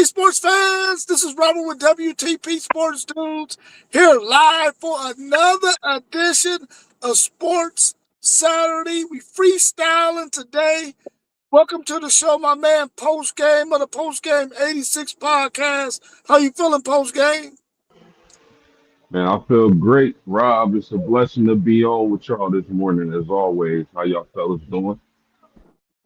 sports fans. This is Robert with WTP Sports Dudes here live for another edition of Sports Saturday. We freestyling today. Welcome to the show, my man. Post game of the Post Game 86 podcast. How you feeling, post game? Man, I feel great, Rob. It's a blessing to be on with y'all this morning, as always. How y'all fellas doing?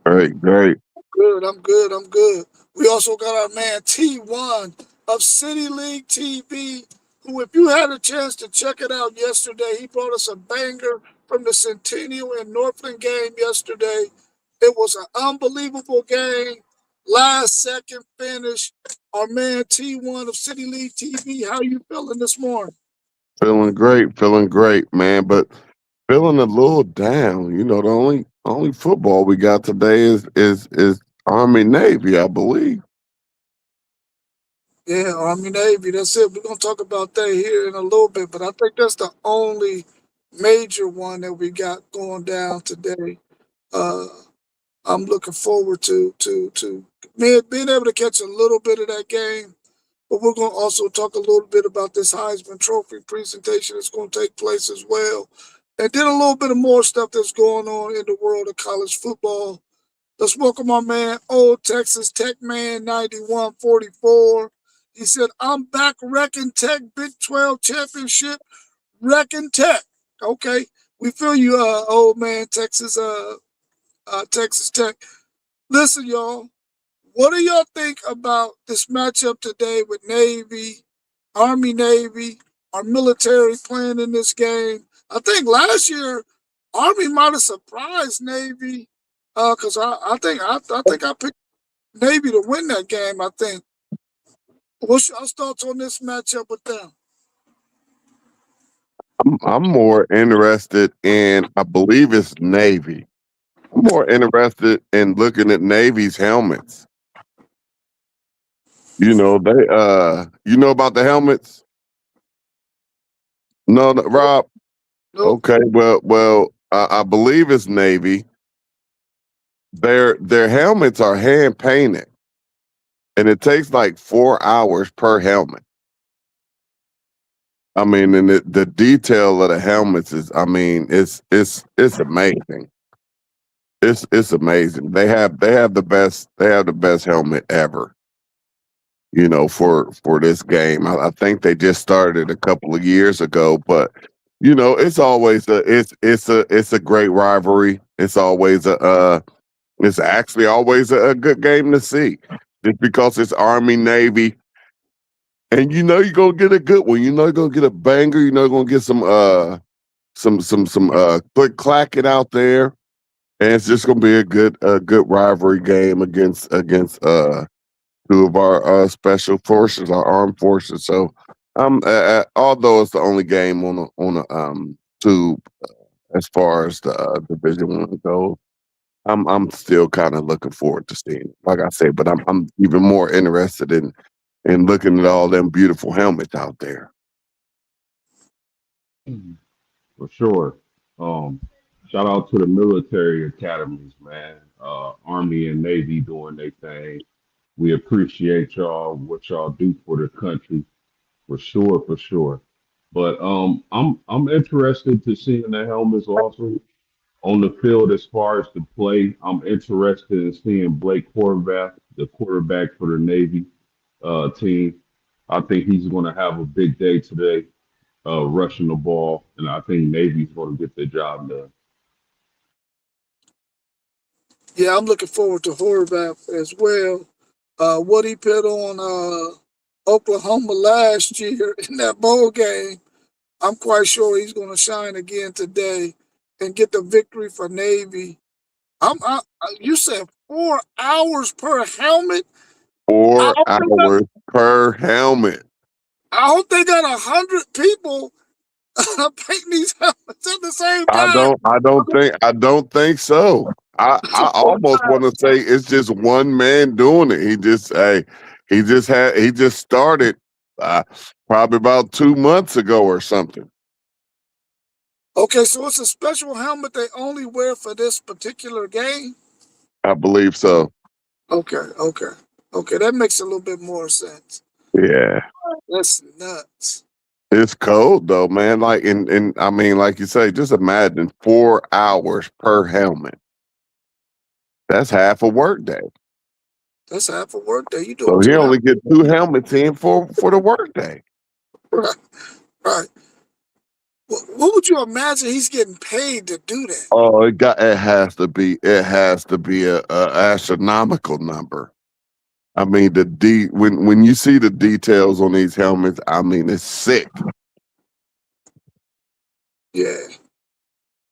Great, great. Good. I'm good. I'm good. We also got our man T1 of City League TV, who, if you had a chance to check it out yesterday, he brought us a banger from the Centennial and Northland game yesterday. It was an unbelievable game. Last second finish. Our man T1 of City League TV, how you feeling this morning? Feeling great, man. But feeling a little down. The only football we got today is Army Navy, I believe. Yeah, Army Navy. That's it. We're gonna talk about that here in a little bit, but I think that's the only major one that we got going down today. Uh, I'm looking forward to being able to catch a little bit of that game. But we're going to also talk a little bit about this Heisman Trophy presentation that's going to take place as well. And then a little bit of more stuff that's going on in the world of college football. Let's welcome our man, Old Texas Tech Man 9144. He said, I'm back wrecking Tech Big 12 championship, wrecking Tech. Okay. We feel you, old man, Texas Tech. Listen, y'all. What do y'all think about this matchup today with Navy, Army Navy, our military playing in this game? I think last year Army might have surprised Navy because I picked Navy to win that game. I think. What's your thoughts on this matchup with them? I'm more interested in, I believe it's Navy. I'm more interested in looking at Navy's helmets. You know about the helmets? No, no, Nope, Rob. nope. Okay, I believe it's Navy. Their helmets are hand painted, and it takes like 4 hours per helmet. I mean, and the detail of the helmets is, I mean, it's amazing. It's amazing. They have the best helmet ever. For this game. I think they just started a couple of years ago, but it's always it's a great rivalry. It's actually always a good game to see, just because it's Army Navy, and you're gonna get a good one. You're gonna get a banger. You're gonna get some click clacking out there, and it's just gonna be a good rivalry game against two of our special forces, our armed forces. So, although it's the only game on a tube as far as the Division 1 goes, I'm still kind of looking forward to seeing it. Like I said, but I'm even more interested in looking at all them beautiful helmets out there. For sure. Um, Shout out to the military academies, man. Army and Navy doing their thing. We appreciate y'all, what y'all do for the country, for sure, for sure. But I'm interested to seeing the helmets also on the field as far as the play. I'm interested in seeing Blake Horvath, the quarterback for the Navy team. I think he's going to have a big day today, rushing the ball, and I think Navy's going to get the job done. Yeah, I'm looking forward to Horvath as well. What he put on Oklahoma last year in that bowl game, I'm quite sure he's going to shine again today and get the victory for Navy. You said 4 hours per helmet. I Four hope they got, hours per helmet. I hope they got 100 people painting these helmets at the same I time. don't. I don't think so. I almost want to say it's just one man doing it. He just started uh, probably about 2 months ago or something. Okay, so it's a special helmet they only wear for this particular game. I believe so. Okay, okay. Okay, that makes a little bit more sense. Yeah. That's nuts. It's cold though, man. Like and I mean, like you say, just imagine 4 hours per helmet. That's half a work day. That's half a work day. You doing So he two only get two helmets? helmets in for the work day. Right, right. What would you imagine he's getting paid to do that? Oh, it has to be a astronomical number. I mean when you see the details on these helmets, I mean it's sick. Yeah,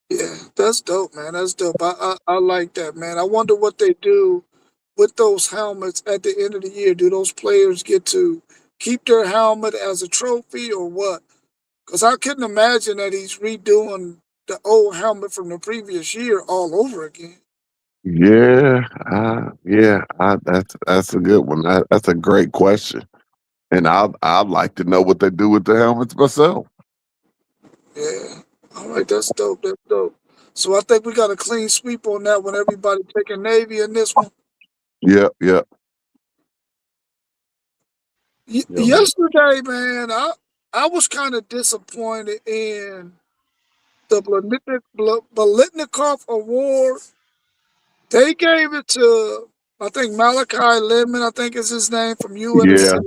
yeah. That's dope, man. That's dope. I like that, man. I wonder what they do with those helmets at the end of the year. Do those players get to keep their helmet as a trophy or what? Because I couldn't imagine that he's redoing the old helmet from the previous year all over again. That's a good one. That's a great question, and I'd like to know what they do with the helmets myself. Yeah. All right, that's dope. That's dope. So I think we got a clean sweep on that one. Everybody taking Navy in this one. Yep, yep, Yeah, man. Yesterday, man, I was kind of disappointed in the Bolitnikov Award. They gave it to I think Malachi Lemon, I think is his name from yeah, UNC.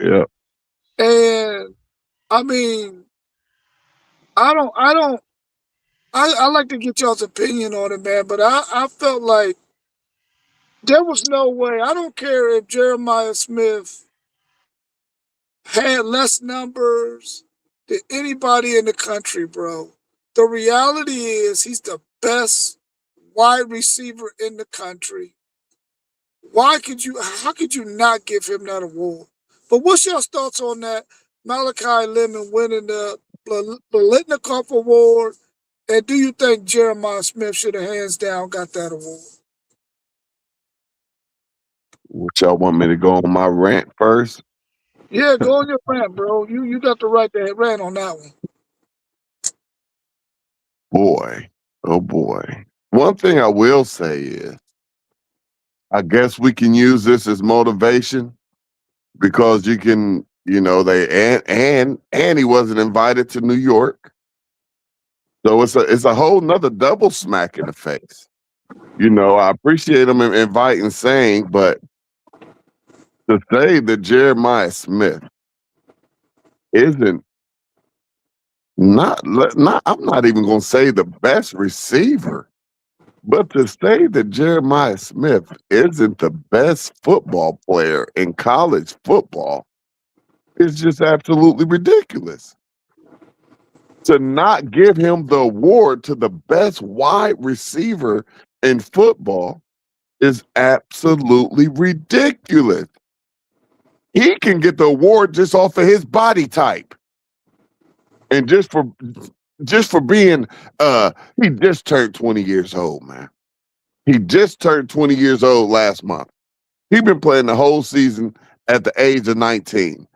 yeah. And I mean, I don't I like to get y'all's opinion on it, man, but I felt like there was no way. I don't care if Jeremiah Smith had less numbers than anybody in the country, bro. The reality is he's the best wide receiver in the country. How could you not give him that award? But what's your thoughts on that? Malachi Lemon winning the Bolitnikov Award. And do you think Jeremiah Smith should have hands down got that award? What y'all want me to go on my rant first? Yeah, go on your rant, bro. You got the right to rant on that one. Boy, oh boy. One thing I will say is, I guess we can use this as motivation because you can, they and he wasn't invited to New York, so it's a whole nother double smack in the face. I appreciate him inviting saying, but to say that Jeremiah Smith isn't not I'm not even going to say the best receiver, but to say that Jeremiah Smith isn't the best football player in college football is just absolutely ridiculous. To not give him the award to the best wide receiver in football is absolutely ridiculous. He can get the award just off of his body type. And just for being he just turned 20 years old, man. He just turned 20 years old last month. He's been playing the whole season at the age of 19.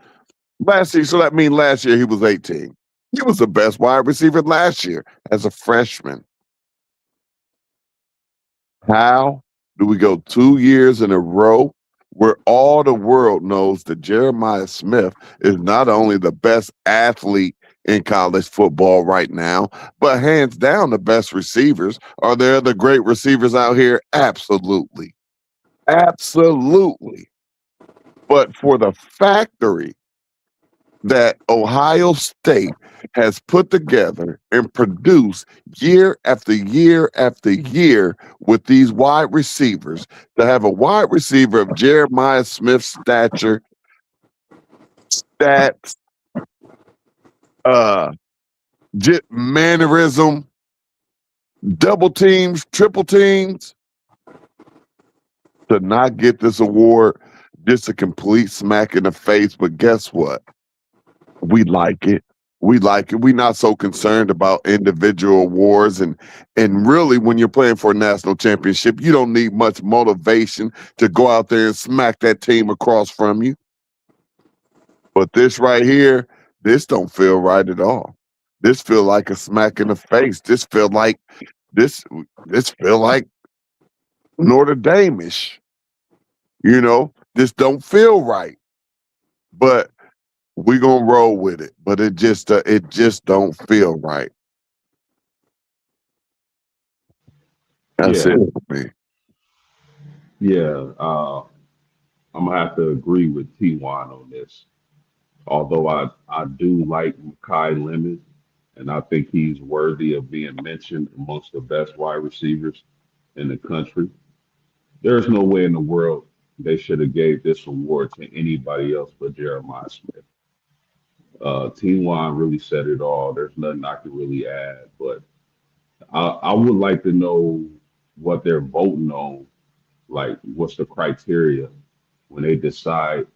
Last year, so that means last year he was 18. He was the best wide receiver last year as a freshman. How do we go 2 years in a row where all the world knows that Jeremiah Smith is not only the best athlete in college football right now, but hands down the best receivers? Are there the great receivers out here? Absolutely. Absolutely. But for the factory that Ohio State has put together and produced year after year after year with these wide receivers, to have a wide receiver of Jeremiah Smith's stature, stats, uh, mannerism, double teams, triple teams, to not get this award, just a complete smack in the face. But guess what? We like it. We like it. We're not so concerned about individual awards, and really, when you're playing for a national championship, you don't need much motivation to go out there and smack that team across from you. But this right here, this don't feel right at all. This feel like a smack in the face. This this feel like Notre Dame-ish. This don't feel right, but we gonna roll with it. But it just don't feel right. That's Yeah, it for me. yeah. I'm gonna have to agree with T1 on this. Although I do like Makai Lemon, and I think he's worthy of being mentioned amongst the best wide receivers in the country. There's no way in the world they should have gave this award to anybody else but Jeremiah Smith. T1 really said it all. There's nothing I can really add, but I would like to know what they're voting on. Like, what's the criteria when they decide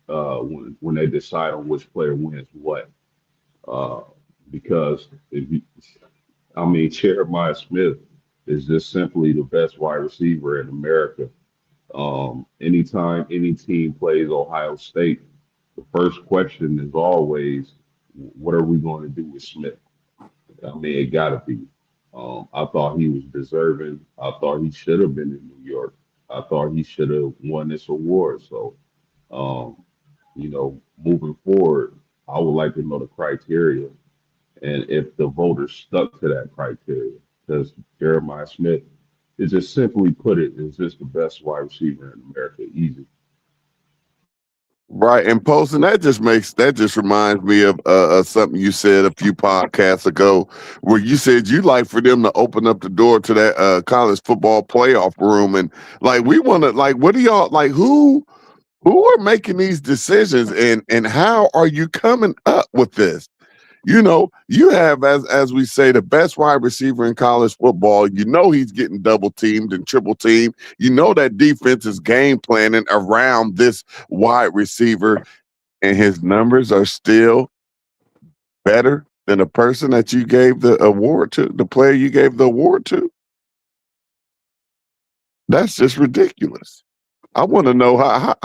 when they decide on which player wins what? Uh, because if you, I mean, Jeremiah Smith is just simply the best wide receiver in America. Anytime any team plays Ohio State, the first question is always, what are we going to do with Smith? I mean, it got to be. I thought he was deserving. I thought he should have been in New York. I thought he should have won this award. So, um, moving forward, I would like to know the criteria and if the voters stuck to that criteria. Because Jeremiah Smith is just simply put it, is just the best wide receiver in America. Easy. Right, and posting that just reminds me of something you said a few podcasts ago, where you said you like for them to open up the door to that college football playoff room, and like we want to like, what do y'all like? Who are making these decisions, and how are you coming up with this? You have, as we say, the best wide receiver in college football. He's getting double teamed and triple teamed. That defense is game planning around this wide receiver, and his numbers are still better than the person that you gave the award to, the player you gave the award to. That's just ridiculous. I want to know how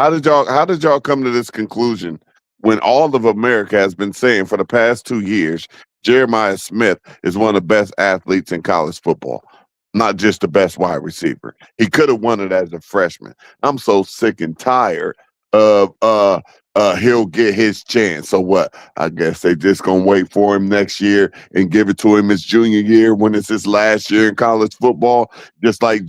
did y'all come to this conclusion when all of America has been saying for the past 2 years Jeremiah Smith is one of the best athletes in college football, not just the best wide receiver. He could have won it as a freshman. I'm so sick and tired of he'll get his chance. So what? I guess they just gonna wait for him next year and give it to him his junior year when it's his last year in college football, just like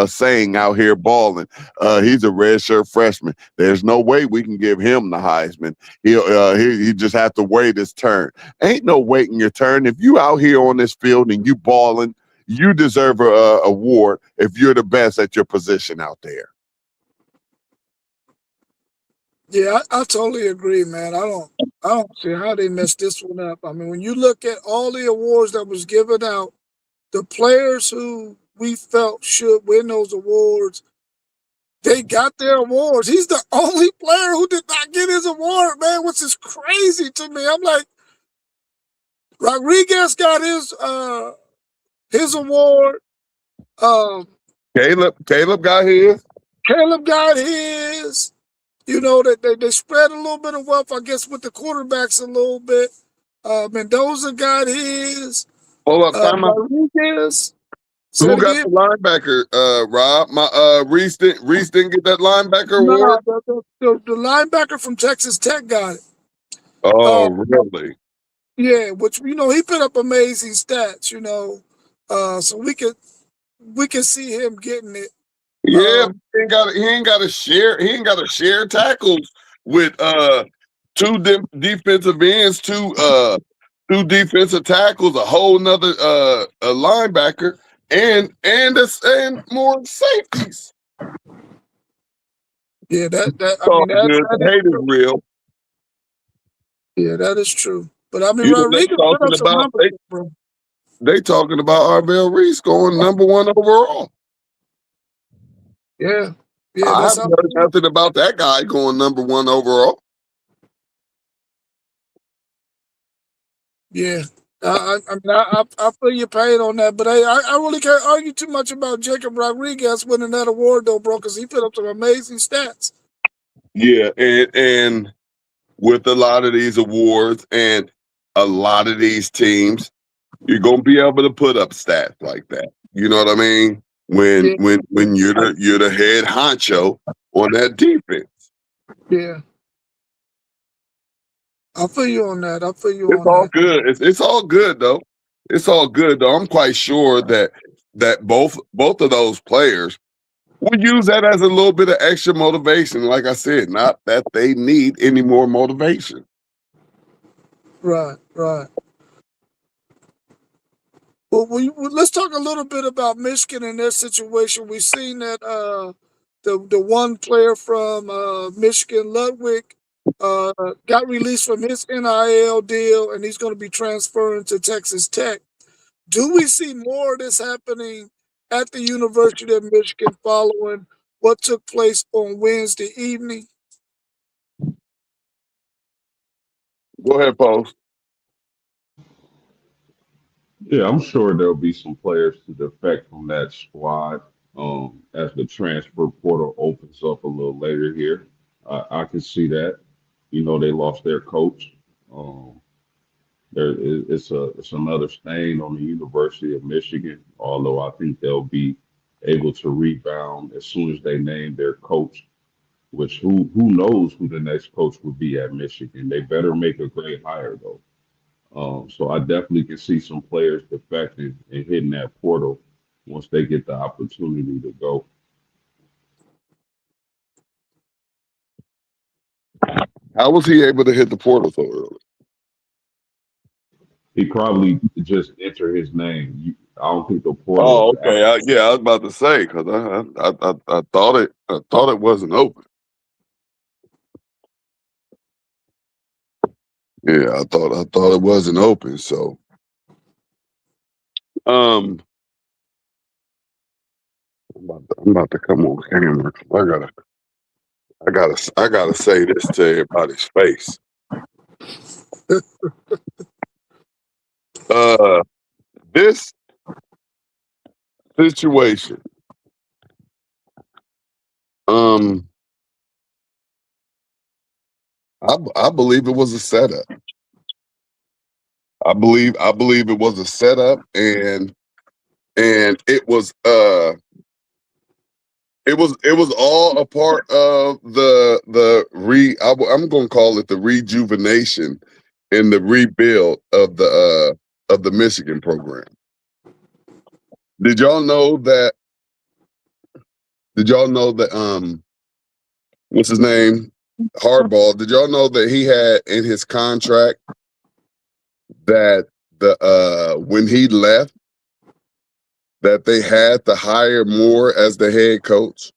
saying out here balling. He's a redshirt freshman. There's no way we can give him the Heisman. He just have to wait his turn. Ain't no waiting your turn. If you out here on this field and you balling, you deserve a award if you're the best at your position out there. Yeah, I totally agree, man. I don't see how they messed this one up. I mean, when you look at all the awards that was given out, the players who we felt should win those awards, they got their awards. He's the only player who did not get his award, man, which is crazy to me. I'm like, Rodriguez got his award. Um, Caleb got his. Caleb got his. That they spread a little bit of wealth, I guess, with the quarterbacks a little bit. Mendoza got his. Hold up, time out. Rodriguez. Say it Who got again. the linebacker? Rob, my Reese didn't get that linebacker Nah, award. the linebacker from Texas Tech got it. Uh, Oh, really? yeah, which he put up amazing stats. So we could see him getting it. Yeah, Um, he ain't got to share tackles with two defensive ends, two defensive tackles, a whole nother a linebacker, and more safeties. yeah, that I Oh, mean that good. that The is hate is true. real. Yeah, that is true. But I mean, They Rodriguez put talking up some about numbers, they bro. they talking about Arvell Reese going number 1 overall. Yeah, yeah, I that's haven't how. heard nothing about that guy going number 1 overall. Yeah, I feel your pain on that, but I really can't argue too much about Jacob Rodriguez winning that award though, bro, because he put up some amazing stats. Yeah, and with a lot of these awards and a lot of these teams, you're gonna be able to put up stats like that. You know what I mean? when Yeah, when you're the head honcho on that defense. yeah. I feel you on that. I feel you It's on all that. good. It's all good though. It's all good though. I'm quite sure that both of those players would use that as a little bit of extra motivation. Like I said, not that they need any more motivation. Right, right. Let's talk a little bit about Michigan and their situation. We've seen that the one player from Michigan, Ludwig, uh, got released from his NIL deal, and he's going to be transferring to Texas Tech. Do we see more of this happening at the University of Michigan following what took place on Wednesday evening? Go ahead, post. Yeah, I'm sure there'll be some players to defect from that squad as the transfer portal opens up a little later here. I can see that. You know, they lost their coach. Um, it's another stain on the University of Michigan. Although I think they'll be able to rebound as soon as they name their coach. Which who knows who the next coach would be at Michigan? They better make a great hire though. So I definitely can see some players defecting and hitting that portal once they get the opportunity to go. How was he able to hit the portal so early? He probably just enter his name. I don't think the portal Oh, is okay. Yeah, I was about to say because I thought it wasn't open. Yeah, I thought it wasn't open. So um, I'm about to come on camera. I gotta say this to everybody's face. Uh, this situation, um, I believe it was a setup. I believe it was a setup, and it was all a part of I'm going to call it the rejuvenation and the rebuild of the Michigan program. Did y'all know that? Did y'all know that? What's his name? Hardball. Did y'all know that he had in his contract that when he left that they had to hire Moore as the head coach?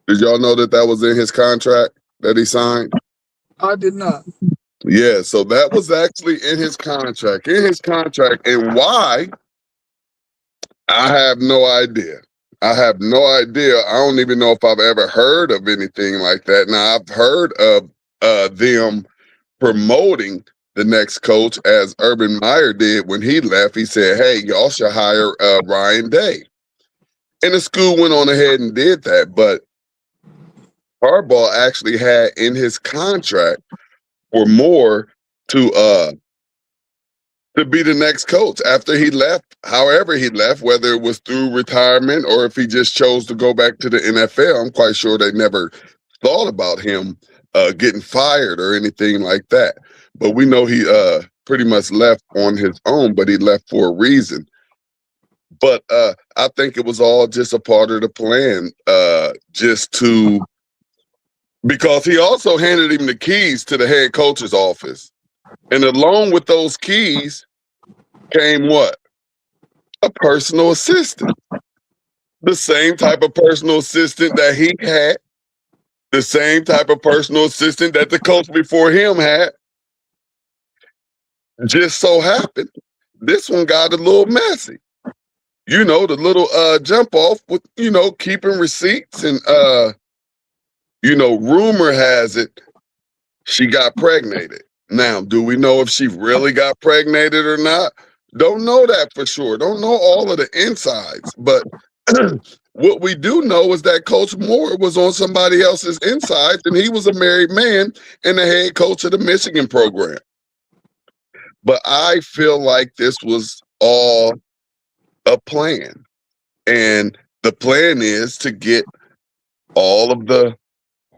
Did y'all know that that was in his contract that he signed? I did not. Yeah, so that was actually in his contract. In his contract, and why? I have no idea. I have no idea. I don't even know if I've ever heard of anything like that. Now I've heard of them promoting the next coach as Urban Meyer did when he left. He said, "Hey, y'all should hire Ryan Day," and the school went on ahead and did that. But Harbaugh actually had in his contract for Moore to be the next coach after he left, however he left, whether it was through retirement or if he just chose to go back to the NFL. I'm quite sure they never thought about him getting fired or anything like that. But we know he pretty much left on his own, but he left for a reason. But I think it was all just a part of the plan, just to because he also handed him the keys to the head coach's office. And along with those keys came what? A personal assistant. The same type of personal assistant that he had, the same type of personal assistant that the coach before him had. Just so happened, this one got a little messy. You know, the little jump off with, keeping receipts and rumor has it she got pregnated. Now, do we know if she really got pregnated or not? Don't know that for sure. Don't know all of the insides. But what we do know is that Coach Moore was on somebody else's insides, and he was a married man and the head coach of the Michigan program. But I feel like this was all a plan. And The plan is to get all of the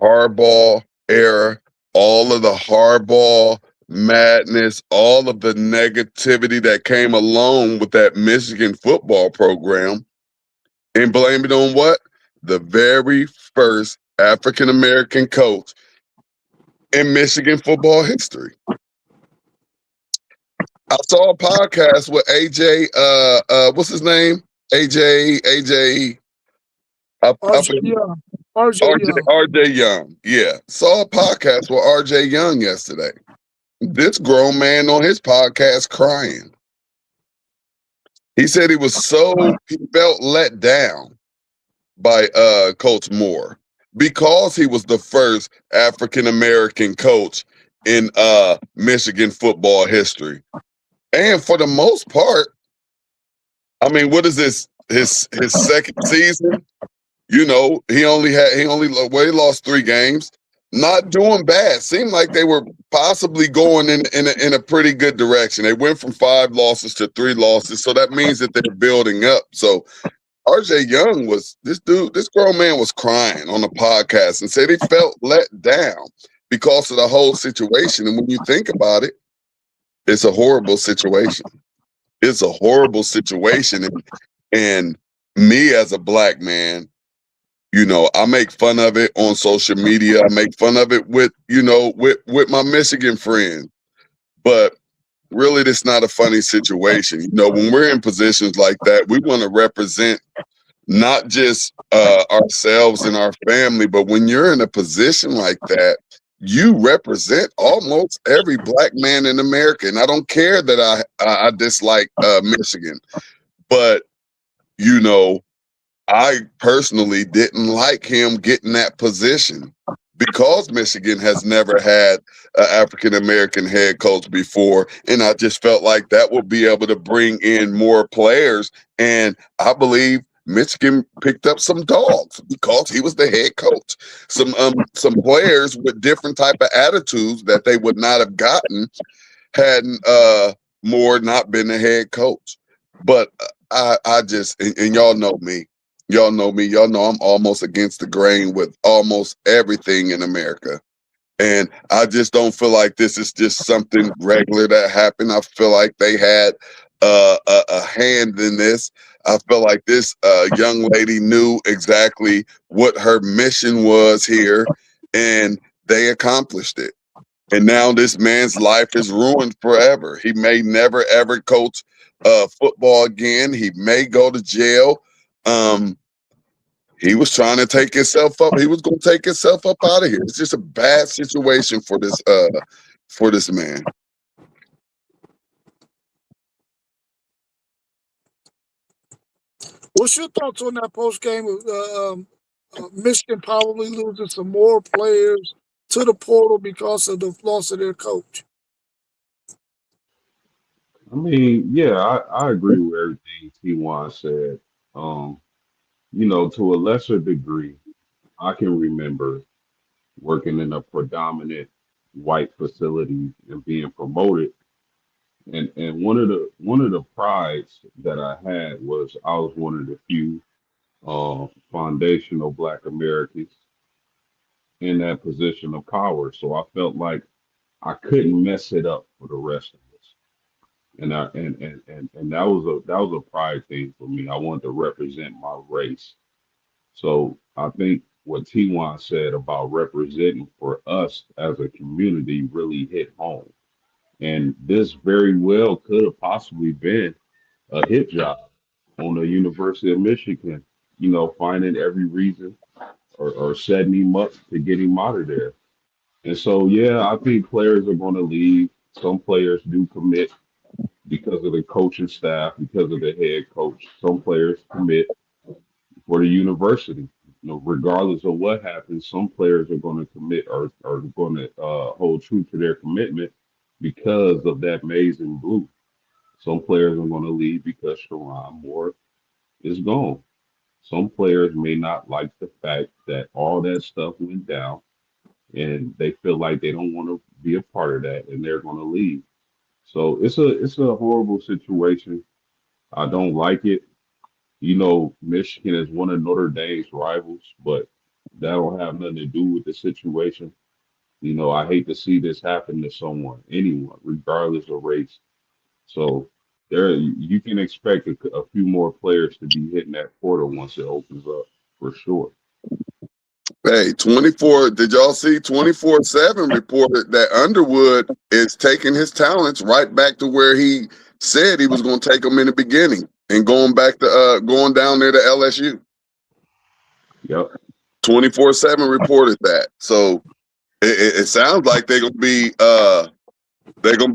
hardball era, all of the hardball madness, all of the negativity that came along with that Michigan football program, and blame it on what? The very first African American coach in Michigan football history. I saw a podcast with AJ. What's his name? AJ. Up RJ in Young. RJ Young. RJ Young. Yeah, saw a podcast with RJ Young yesterday. This grown man on his podcast crying. He said he felt let down by Coach Moore because he was the first African American coach in Michigan football history. And for the most part, I mean, what is this? His second season? You know, he lost 3 games. Not doing bad. Seemed like they were possibly going in a pretty good direction. They went from 5 losses to 3 losses, so that means that they're building up. So RJ Young was this dude. This grown man was crying on the podcast and said he felt let down because of the whole situation. And when you think about it, it's a horrible situation. It's a horrible situation, and me as a black man, you know, I make fun of it on social media. I make fun of it with, with my Michigan friends. But really, it's not a funny situation. You know, when we're in positions like that, we want to represent not just ourselves and our family, but when you're in a position like that, you represent almost every black man in America. And I don't care that I dislike Michigan, but you know, I personally didn't like him getting that position because Michigan has never had an African American head coach before. And I just felt like that would be able to bring in more players. And I believe Michigan picked up some dogs because he was the head coach. Some players with different type of attitudes that they would not have gotten hadn't Moore not been the head coach. But I just and y'all know me. Y'all know me. Y'all know I'm almost against the grain with almost everything in America. And I just don't feel like this is just something regular that happened. I feel like they had a hand in this. I feel like this young lady knew exactly what her mission was here, and they accomplished it. And now this man's life is ruined forever. He may never ever coach football again. He may go to jail. Um, he was trying to take himself up. He was going to take himself up out of here. It's just a bad situation for this man. What's your thoughts on that post game of Michigan probably losing some more players to the portal because of the loss of their coach? I mean, yeah, I agree with everything T1 said. Um, you know, to a lesser degree, I can remember working in a predominant white facility and being promoted. And one of the prides that I had was I was one of the few foundational Black Americans in that position of power. So I felt like I couldn't mess it up for the rest of us. And that was a pride thing for me. I wanted to represent my race. So I think what T1 said about representing for us as a community really hit home. And this very well could have possibly been a hit job on the University of Michigan, you know, finding every reason or setting him up to get him out of there. And so, yeah, I think players are going to leave. Some players do commit because of the coaching staff, because of the head coach. Some players commit for the university. You know, regardless of what happens, some players are going to commit or are going to hold true to their commitment because of that maize and blue. Some players are going to leave because Sharon Moore is gone. Some players may not like the fact that all that stuff went down and they feel like they don't want to be a part of that and they're going to leave. So it's a horrible situation. I don't like it. Michigan is one of Notre Dame's rivals, but that don't have nothing to do with the situation. I hate to see this happen to anyone, regardless of race. So you can expect a few more players to be hitting that portal once it opens up, for sure. Hey, 24, did y'all see 24/7 reported that Underwood is taking his talents right back to where he said he was going to take them in the beginning and going down there to LSU. Yep. 24/7 reported that. So it sounds like they're gonna be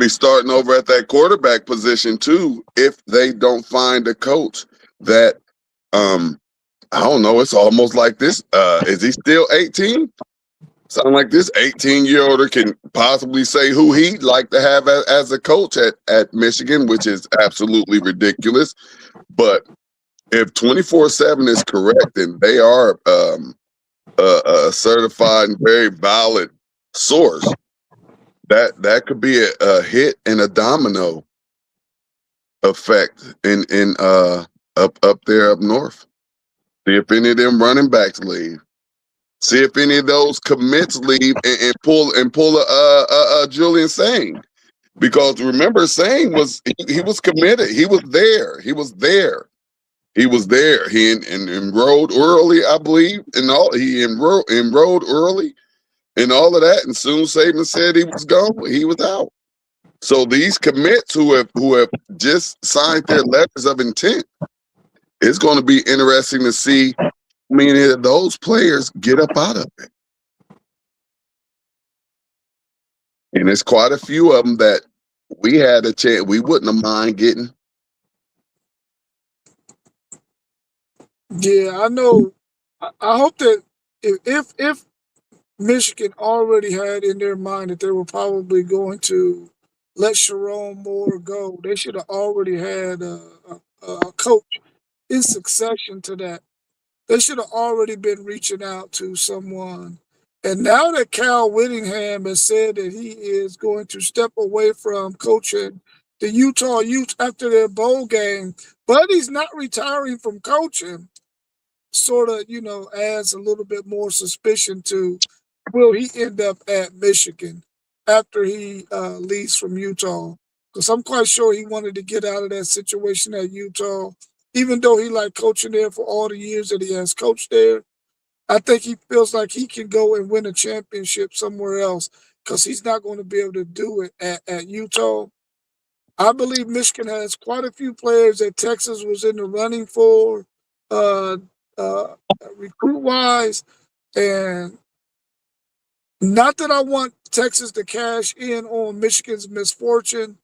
starting over at that quarterback position too if they don't find a coach that I don't know. It's almost like this. Is he still 18? Sound like this 18-year-older can possibly say who he'd like to have as a coach at Michigan, which is absolutely ridiculous. But if 24/7 is correct, and they are a certified and very valid source, that could be a hit and a domino effect in up there up north. See if any of them running backs leave. See if any of those commits leave and pull a Julian Sang. Because remember, Sang he was committed. He was there. He was there. He was there. He enrolled early, I believe, and all he enrolled early and all of that. And soon Saban said he was gone. He was out. So these commits who have just signed their letters of intent, it's going to be interesting to see how many of those players get up out of it. And there's quite a few of them that we had a chance, we wouldn't have mind getting. Yeah, I know. I hope that if Michigan already had in their mind that they were probably going to let Sharon Moore go, they should have already had a coach in succession to that. They should have already been reaching out to someone. And now that Cal Whittingham has said that he is going to step away from coaching the Utah Utes after their bowl game, but he's not retiring from coaching, sort of, adds a little bit more suspicion to will he end up at Michigan after he leaves from Utah? Because I'm quite sure he wanted to get out of that situation at Utah, even though he liked coaching there for all the years that he has coached there. I think he feels like he can go and win a championship somewhere else because he's not going to be able to do it at Utah. I believe Michigan has quite a few players that Texas was in the running for, uh, uh, recruit wise, and not that I want Texas to cash in on Michigan's misfortune,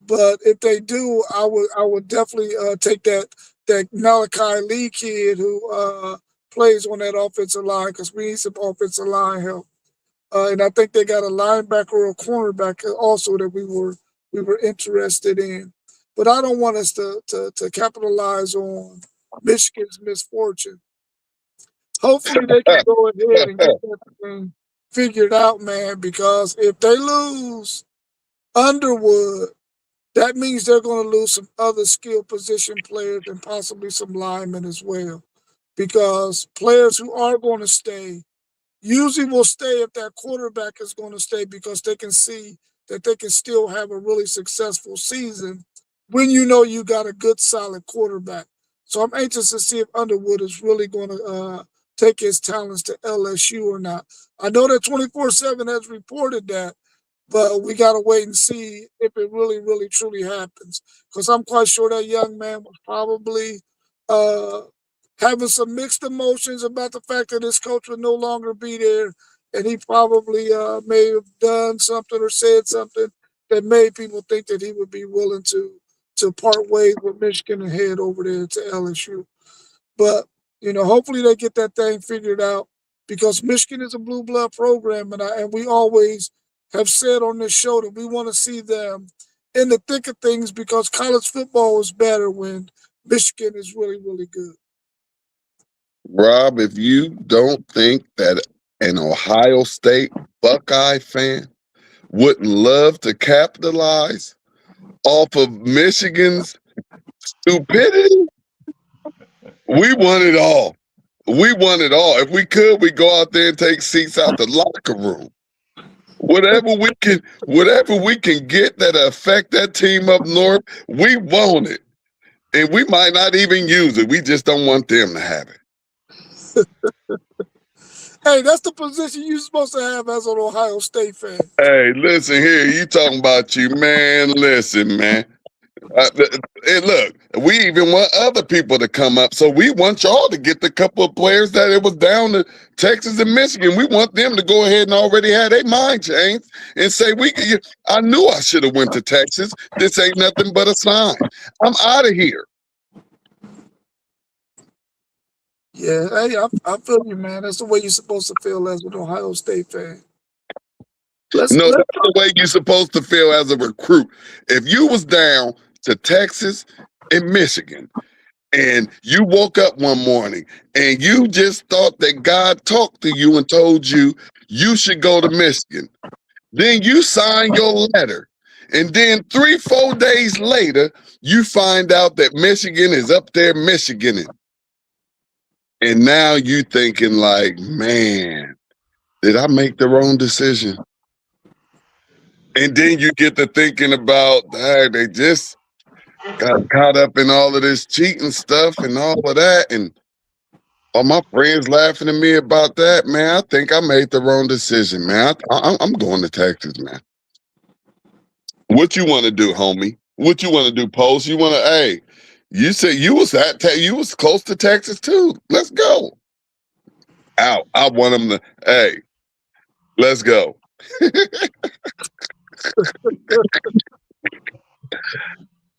but if they do, I would definitely take that Malachi Lee kid who plays on that offensive line because we need some offensive line help. And I think they got a linebacker or a cornerback also that we were interested in. But I don't want us to capitalize on Michigan's misfortune. Hopefully they can go ahead and get that thing figured out, man, because if they lose Underwood, that means they're going to lose some other skill position players and possibly some linemen as well. Because players who are going to stay usually will stay if that quarterback is going to stay because they can see that they can still have a really successful season when you know you got a good solid quarterback. So I'm anxious to see if Underwood is really going to take his talents to LSU or not. I know that 24/7 has reported that, but we got to wait and see if it really, really, truly happens. Because I'm quite sure that young man was probably uh, having some mixed emotions about the fact that his coach would no longer be there, and he probably may have done something or said something that made people think that he would be willing to part ways with Michigan and head over there to LSU. But hopefully they get that thing figured out because Michigan is a blue blood program, and we always have said on this show that we want to see them in the thick of things because college football is better when Michigan is really, really good. Rob, if you don't think that an Ohio State Buckeye fan would love to capitalize off of Michigan's stupidity, We want it all. We want it all. If we could, we go out there and take seats out the locker room. Whatever we can get that affect that team up north, we want it. And we might not even use it. We just don't want them to have it. Hey, that's the position you're supposed to have as an Ohio State fan. Hey, listen here. You talking about you, man. Listen, man. And look, we even want other people to come up. So we want y'all to get the couple of players that it was down to Texas and Michigan. We want them to go ahead and already have their mind changed and say, I knew I should have went to Texas. This ain't nothing but a sign. I'm out of here. Yeah, hey, I feel you, man. That's the way you're supposed to feel as an Ohio State fan. Let's No, let that's the way you're supposed to feel as a recruit. If you was down to Texas and Michigan, and you woke up one morning and you just thought that God talked to you and told you you should go to Michigan. Then you sign your letter. And then 3, 4 days later, you find out that Michigan is up there Michiganing. And now you thinking like, man, did I make the wrong decision? And then you get to thinking about, they just got caught up in all of this cheating stuff and all of that. And all my friends laughing at me about that, man. I think I made the wrong decision, man. I'm going to Texas, man. What you want to do, homie? What you want to do, Post? You want to, hey, you said you was you was close to Texas too. Let's go. Out. I want them to, hey, let's go.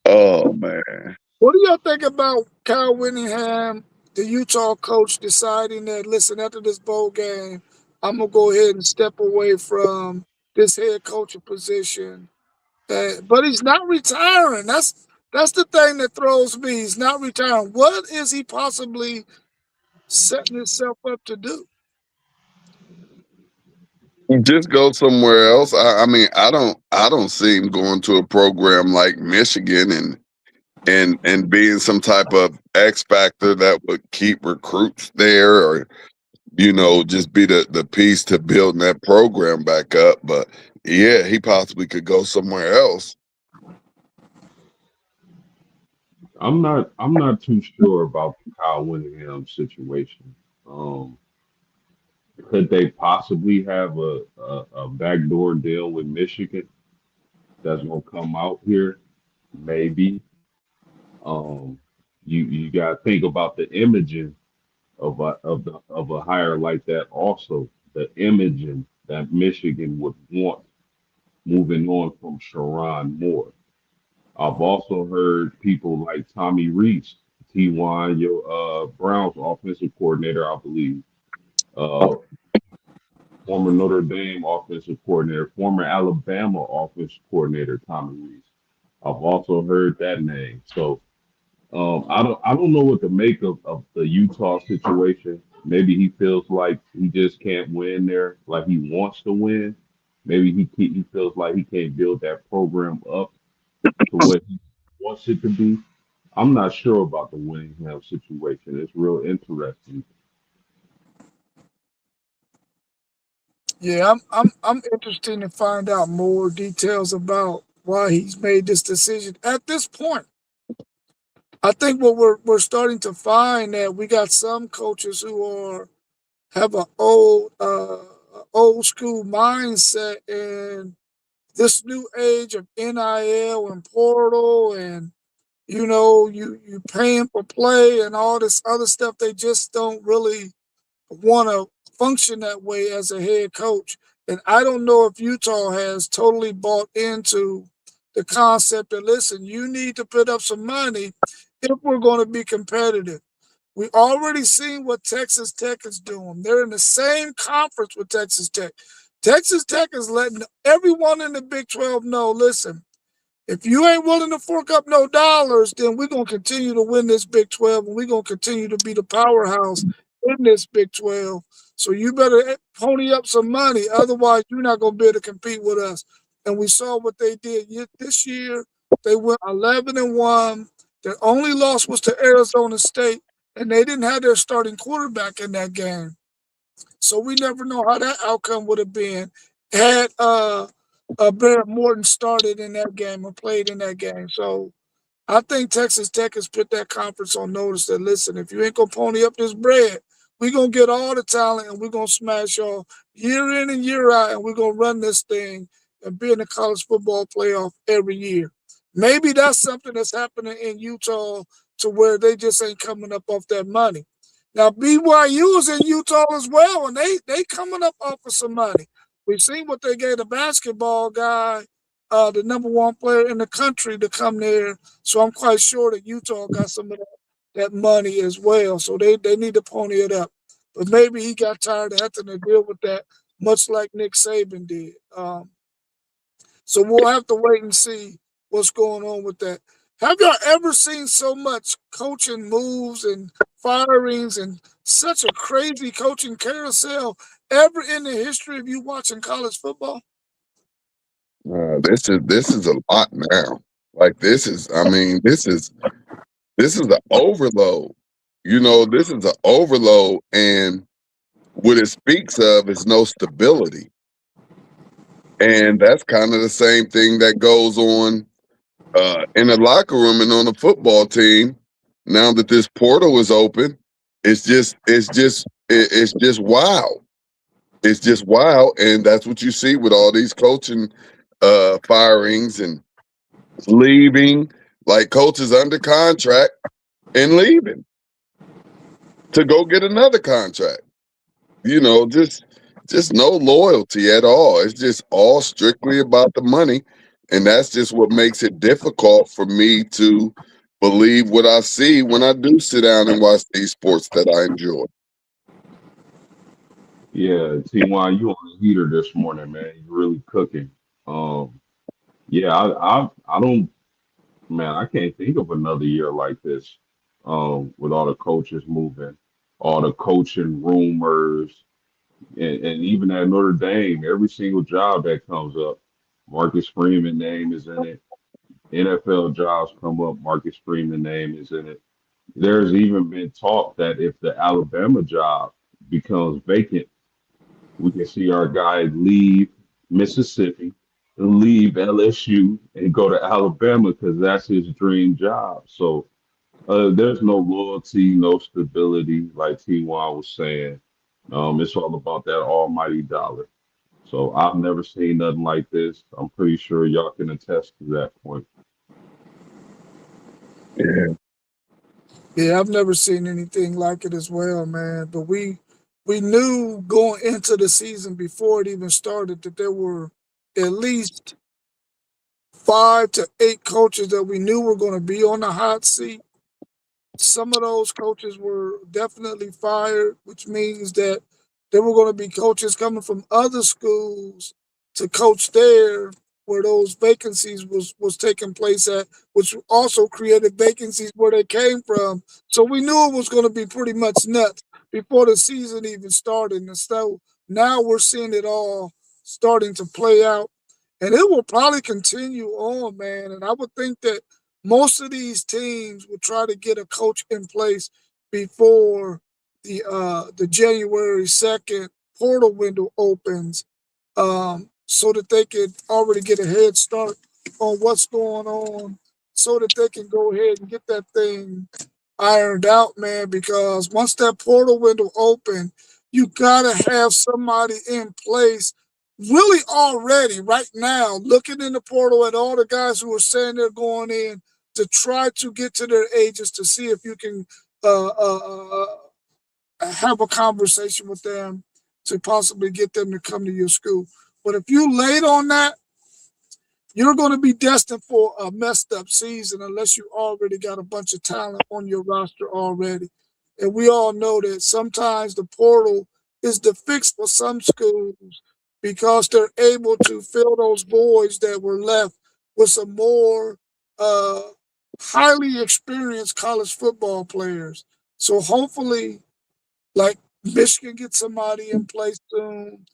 Oh man. What do y'all think about Kyle Whittingham, the Utah coach, deciding that, listen, after this bowl game, I'm going to go ahead and step away from this head coaching position? But he's not retiring. That's the thing that throws me. He's not retiring. What is he possibly setting himself up to do? Just go somewhere else. I mean, I don't see him going to a program like Michigan and being some type of X factor that would keep recruits there, or just be the piece to building that program back up. But yeah, he possibly could go somewhere else. I'm not too sure about the Kyle Whittingham situation. Um, could they possibly have a backdoor deal with Michigan that's gonna come out here? Maybe. Um, you gotta think about the imaging of a hire like that. Also, the imaging that Michigan would want moving on from Sharon Moore. I've also heard people like Tommy Reese, T1, your Browns offensive coordinator, I believe, uh, former Notre Dame offensive coordinator, former Alabama offensive coordinator, Tommy Reese. I've also heard that name. So I don't know what to make of the Utah situation. Maybe he feels like he just can't win there, like he wants to win. Maybe he feels like he can't build that program up to what he wants it to be. I'm not sure about the Winningham situation. It's real interesting. Yeah, I'm interested to find out more details about why he's made this decision. At this point, I think what we're starting to find that we got some coaches who have an old school mindset, and this new age of NIL and portal, and you paying for play and all this other stuff. They just don't really want to function that way as a head coach. And I don't know if Utah has totally bought into the concept that, listen, you need to put up some money if we're going to be competitive. We already seen what Texas Tech is doing. They're in the same conference with Texas Tech. Texas Tech is letting everyone in the Big 12 know, listen, if you ain't willing to fork up no dollars, then we're going to continue to win this Big 12, and we're going to continue to be the powerhouse in this Big 12. So you better pony up some money. Otherwise, you're not going to be able to compete with us. And we saw what they did this year. They went 11-1. Their only loss was to Arizona State. and they didn't have their starting quarterback in that game. So we never know how that outcome would have been had Barrett Morton started in that game or played in that game. So I think Texas Tech has put that conference on notice that listen, if you ain't gonna pony up this bread, we're gonna get all the talent and we're gonna smash y'all year in and year out, and we're gonna run this thing and be in the college football playoff every year. Maybe that's something that's happening in Utah to where they just ain't coming up off that money. Now BYU is in Utah as well, and they coming up off of some money. We've seen what they gave the basketball guy, the number one player in the country, to come there. So I'm quite sure that Utah got some of that money as well. So they need to pony it up. But maybe he got tired of having to deal with that, much like Nick Saban did. So we'll have to wait and see what's going on with that. Have y'all ever seen so much coaching moves and firings and such a crazy coaching carousel ever in the history of you watching college football? This is a lot now. Like this is, I mean, this is an overload. You know, this is an overload, and what it speaks of is no stability. And that's kind of the same thing that goes on in the locker room and on the football team. Now that this portal is open, it's just wild. It's just wild, and that's what you see with all these coaching firings and leaving, like coaches under contract and leaving to go get another contract. You know, just no loyalty at all. It's just all strictly about the money, and that's just what makes it difficult for me to believe what I see when I do sit down and watch these sports that I enjoy. Yeah, Ty, you on the heater this morning, man. You're really cooking. Um, yeah, I don't, man. I can't think of another year like this. With all the coaches moving, all the coaching rumors, and even at Notre Dame, every single job that comes up, Marcus Freeman name is in it. NFL jobs come up, Marcus Freeman name is in it. There's even been talk that if the Alabama job becomes vacant, we can see our guy leave Mississippi, leave LSU, and go to Alabama because that's his dream job. So there's no loyalty, no stability, like T1 was saying. It's all about that almighty dollar. So I've never seen nothing like this. I'm pretty sure y'all can attest to that point. Yeah, Yeah, I've never seen anything like it as well, man. But we knew going into the season before it even started that there were at least 5 to 8 coaches that we knew were going to be on the hot seat. Some of those coaches were definitely fired, which means that there were going to be coaches coming from other schools to coach there where those vacancies was taking place at, which also created vacancies where they came from. So we knew it was going to be pretty much nuts before the season even started. And so now we're seeing it all starting to play out. And it will probably continue on, man. And I would think that most of these teams will try to get a coach in place before the January 2nd portal window opens, so that they could already get a head start on what's going on, so that they can go ahead and get that thing ironed out, man. Because once that portal window open, you gotta have somebody in place really already right now looking in the portal at all the guys who are saying they're going in to try to get to their agents to see if you can uh, uh, have a conversation with them to possibly get them to come to your school. But if you late on that, you're going to be destined for a messed up season unless you already got a bunch of talent on your roster already. And we all know that sometimes the portal is the fix for some schools because they're able to fill those voids that were left with some more uh, highly experienced college football players. So hopefully, like Michigan gets somebody in place soon,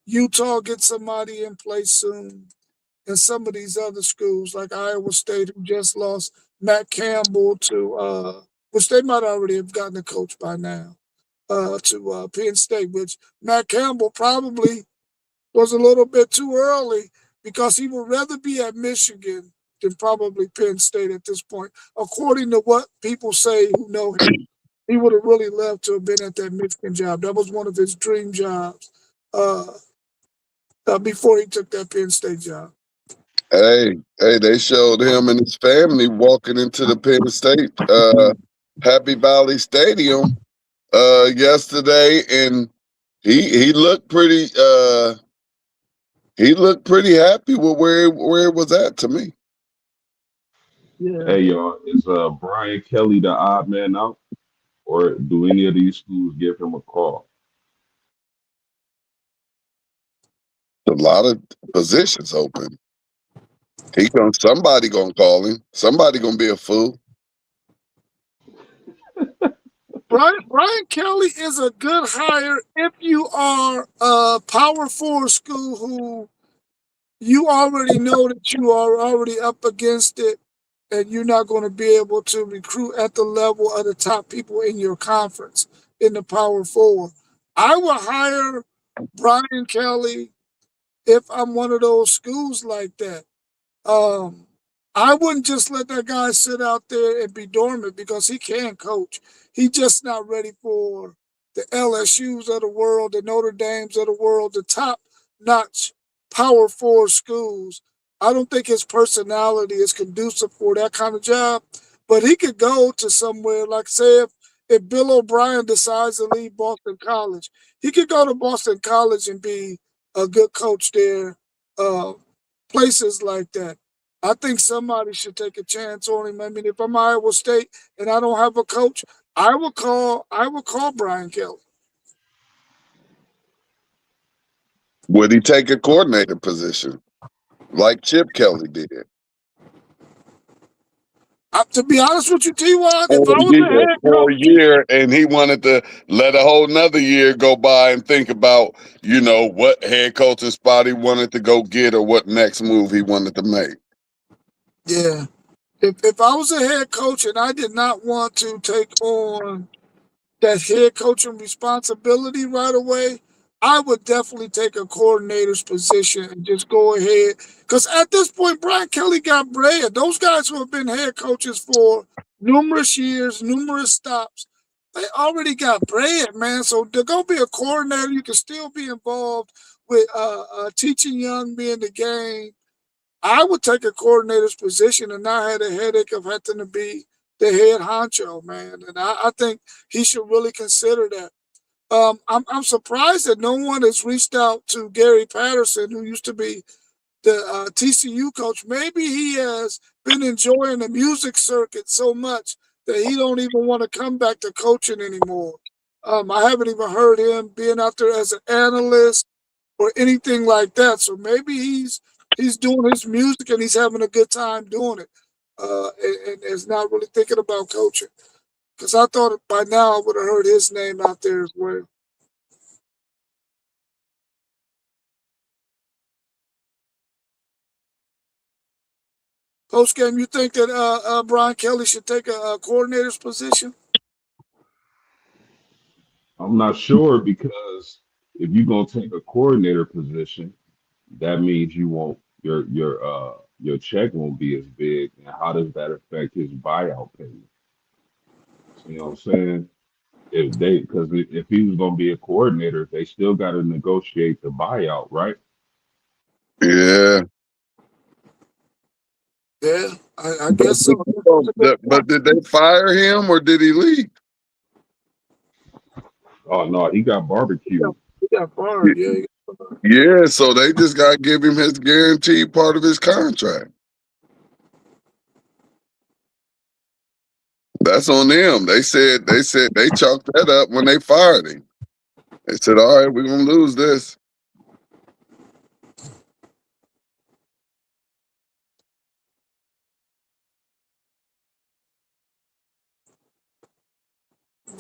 Utah gets somebody in place soon, and some of these other schools like Iowa State, who just lost Matt Campbell to which they might already have gotten a coach by now, to Penn State, which Matt Campbell probably was a little bit too early because he would rather be at Michigan than probably Penn State at this point, according to what people say who know him. He would have really loved to have been at that Michigan job. That was one of his dream jobs uh, before he took that Penn State job. Hey, they showed him and his family walking into the Penn State Happy Valley Stadium yesterday, and he looked pretty happy with where it was at to me. Yeah. Hey y'all, is Brian Kelly the odd man out, or do any of these schools give him a call? A lot of positions open. Somebody gonna call him. Somebody gonna be a fool. Brian Kelly is a good hire if you are a Power Four school who you already know that you are already up against it and you're not going to be able to recruit at the level of the top people in your conference in the Power Four. I would hire Brian Kelly if I'm one of those schools like that. Um, I wouldn't just let that guy sit out there and be dormant because he can coach. He's just not ready for the LSUs of the world, the Notre Dames of the world, the top notch Power Four schools. I don't think his personality is conducive for that kind of job. But he could go to somewhere like, say, if Bill O'Brien decides to leave Boston College, he could go to Boston College and be a good coach there. Uh, Places like that. I think somebody should take a chance on him. I mean, if I'm Iowa State and I don't have a coach, I will call Brian Kelly. Would he take a coordinator position like Chip Kelly did? To be honest with you, T. For if I a was a year, head for a coach, year, and he wanted to let a whole nother year go by and think about, what head coaching spot he wanted to go get or what next move he wanted to make. yeah. If I was a head coach and I did not want to take on that head coaching responsibility right away, I would definitely take a coordinator's position and just go ahead. Because at this point, Brian Kelly got bread. Those guys who have been head coaches for numerous years, numerous stops, they already got bread, man. So to go be a coordinator, you can still be involved with teaching young men the game. I would take a coordinator's position and not have the headache of having to be the head honcho, man. And I think he should really consider that. I'm surprised that no one has reached out to Gary Patterson, who used to be the TCU coach. Maybe he has been enjoying the music circuit so much that he don't even want to come back to coaching anymore. I haven't even heard him being out there as an analyst or anything like that. So maybe he's doing his music and he's having a good time doing it, and is not really thinking about coaching. Because I thought by now I would have heard his name out there as well. Post game, you think that Brian Kelly should take a coordinator's position? I'm not sure because if you're gonna take a coordinator position, that means you won't your check won't be as big. And how does that affect his buyout payment? You know what I'm saying? If he was gonna be a coordinator, they still got to negotiate the buyout, right? Yeah. Yeah, I But guess so. That's a good point. did they fire him or did he leave? Oh no, he got He got, barbecued. he got fired. Yeah, he got fired. Yeah, so they just got to give him his guaranteed part of his contract. That's on them. They said they chalked that up when they fired him. They said, "All right, we're gonna lose this."